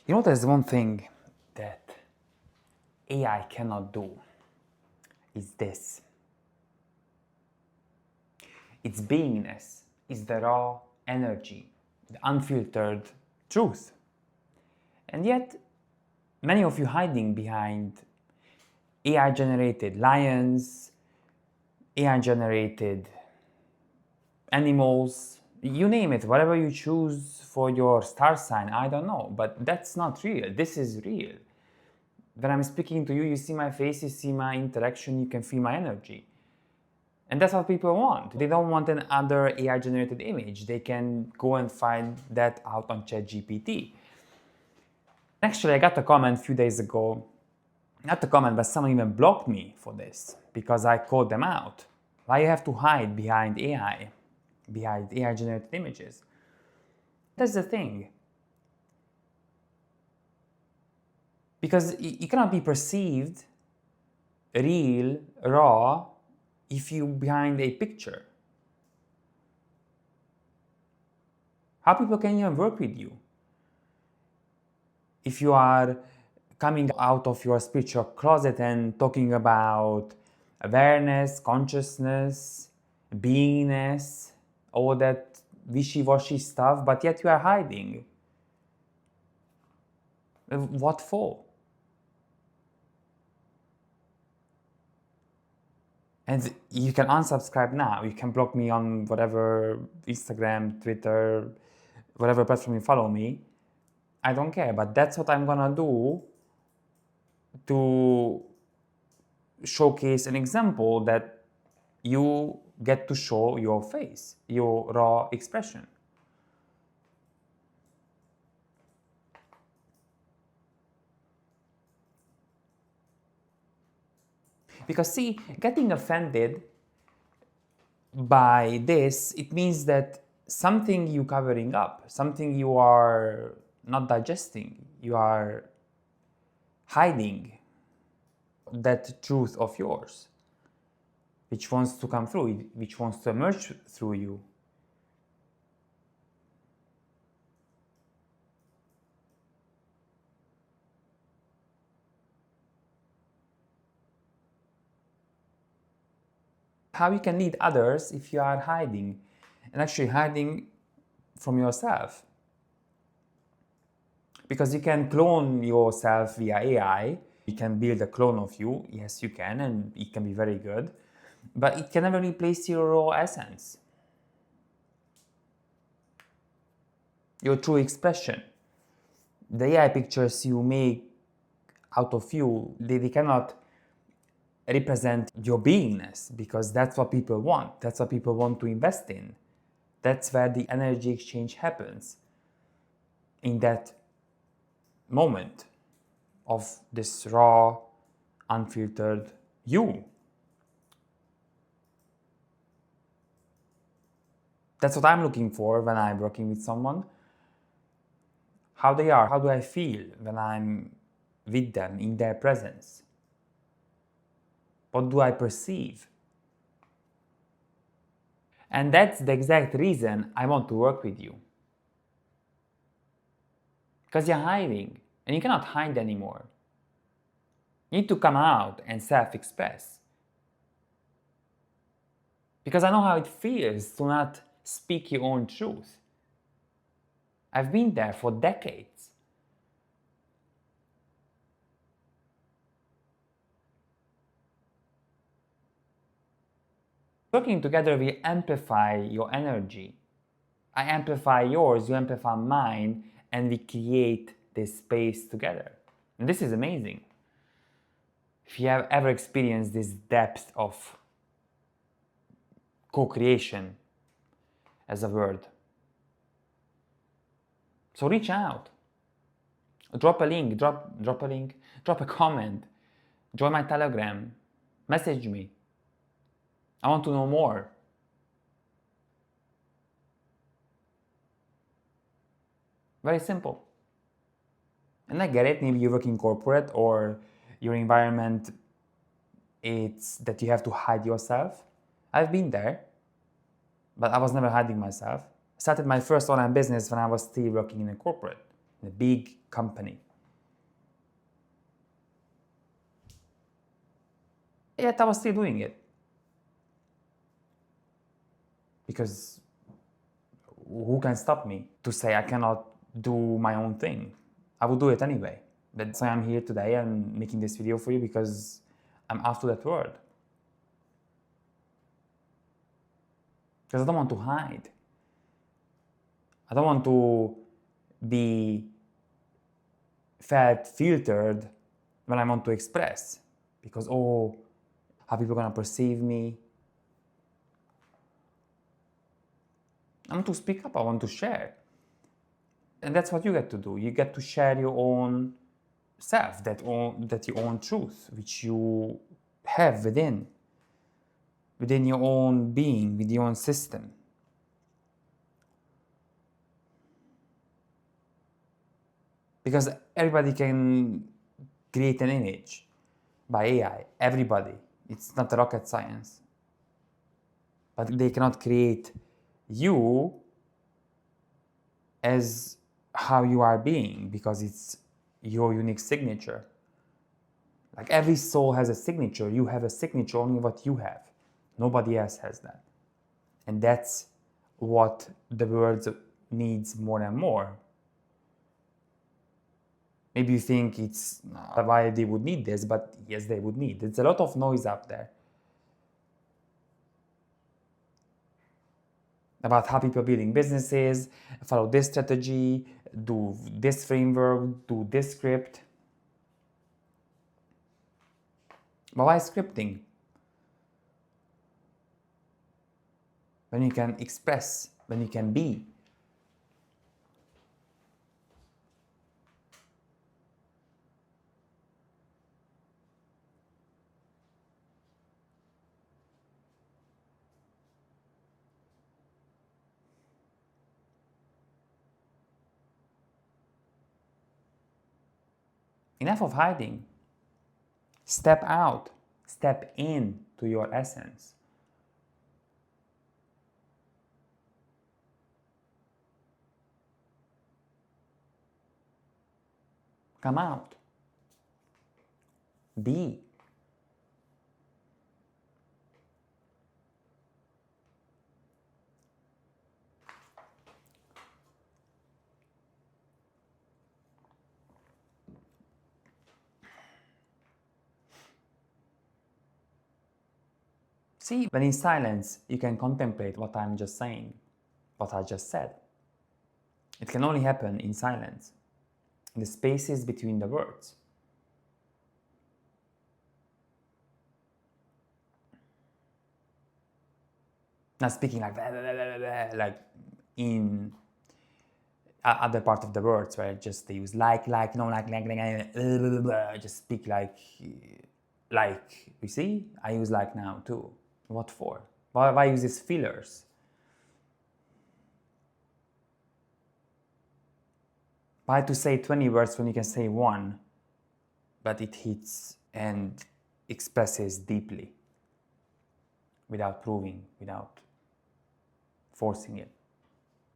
You know, there's one thing that AI cannot do is this. Its beingness is the raw energy, the unfiltered truth. And yet, many of you hiding behind AI-generated lions, AI-generated animals, you name it, whatever you choose for your star sign, I don't know, but that's not real. This is real. When I'm speaking to you, you see my face, you see my interaction, you can feel my energy. And that's what people want. They don't want another AI-generated image. They can go and find that out on ChatGPT. Actually, I got a comment a few days ago, not a comment, but someone even blocked me for this because I called them out. Why you have to hide behind AI, behind AI-generated images? That's the thing. Because you cannot be perceived real, raw, if you behind a picture. How people can even work with you? If you are coming out of your spiritual closet and talking about awareness, consciousness, beingness, all that wishy-washy stuff, but yet you are hiding. What for? And you can unsubscribe now. You can block me on whatever Instagram, Twitter, whatever platform you follow me. I don't care, but that's what I'm gonna do to showcase an example that you get to show your face, your raw expression. Because see, getting offended by this, it means that something you covering up, something you are not digesting, you are hiding that truth of yours, which wants to come through, which wants to emerge through you. How you can lead others if you are hiding, and actually hiding from yourself? Because you can clone yourself via AI. You can build a clone of you. Yes, you can, and it can be very good. But it can never replace your raw essence, your true expression. The AI pictures you make out of you, they cannot represent your beingness, because that's what people want. That's what people want to invest in. That's where the energy exchange happens, in that moment of this raw, unfiltered you. That's what I'm looking for when I'm working with someone. How they are, how do I feel when I'm with them, in their presence? What do I perceive? And that's the exact reason I want to work with you. Because you're hiding, and you cannot hide anymore. You need to come out and self-express. Because I know how it feels to not speak your own truth. I've been there for decades. Working together, we amplify your energy. I amplify yours, you amplify mine, and we create this space together. And this is amazing. If you have ever experienced this depth of co-creation as a word. So reach out. Drop a link, drop a link, drop a comment, join my Telegram, message me. I want to know more. Very simple. And I get it, maybe you work in corporate or your environment, it's that you have to hide yourself. I've been there, but I was never hiding myself. I started my first online business when I was still working in a corporate in a big company. Yet I was still doing it. Because who can stop me to say I cannot do my own thing? I will do it anyway. That's why I'm here today and making this video for you, because I'm after that word. Because I don't want to hide. I don't want to be felt filtered when I want to express. Because, oh, how people are gonna perceive me. I want to speak up, I want to share. And that's what you get to do. You get to share your own self, that your own truth, which you have within your own being, with your own system. Because everybody can create an image by AI. Everybody. It's not rocket science. But they cannot create you as how you are being, because it's your unique signature. Like every soul has a signature. You have a signature, only what you have. Nobody else has that. And that's what the world needs more and more. Maybe you think it's why they would need this, but yes, they would need. There's a lot of noise out there about how people are building businesses, follow this strategy, do this framework, do this script. But why scripting? When you can express, when you can be. Enough of hiding. Step out. Step in to your essence. Come out. Be. See, when in silence, you can contemplate what I'm just saying, what I just said. It can only happen in silence, in the spaces between the words. Not speaking like blah, blah, blah, blah, blah, like in other part of the words where just they use like, no, like, blah, blah, blah, just speak like. You see? I use like now too. What for? Why use these fillers? Why to say 20 words when you can say one, but it hits and expresses deeply without proving, without forcing it?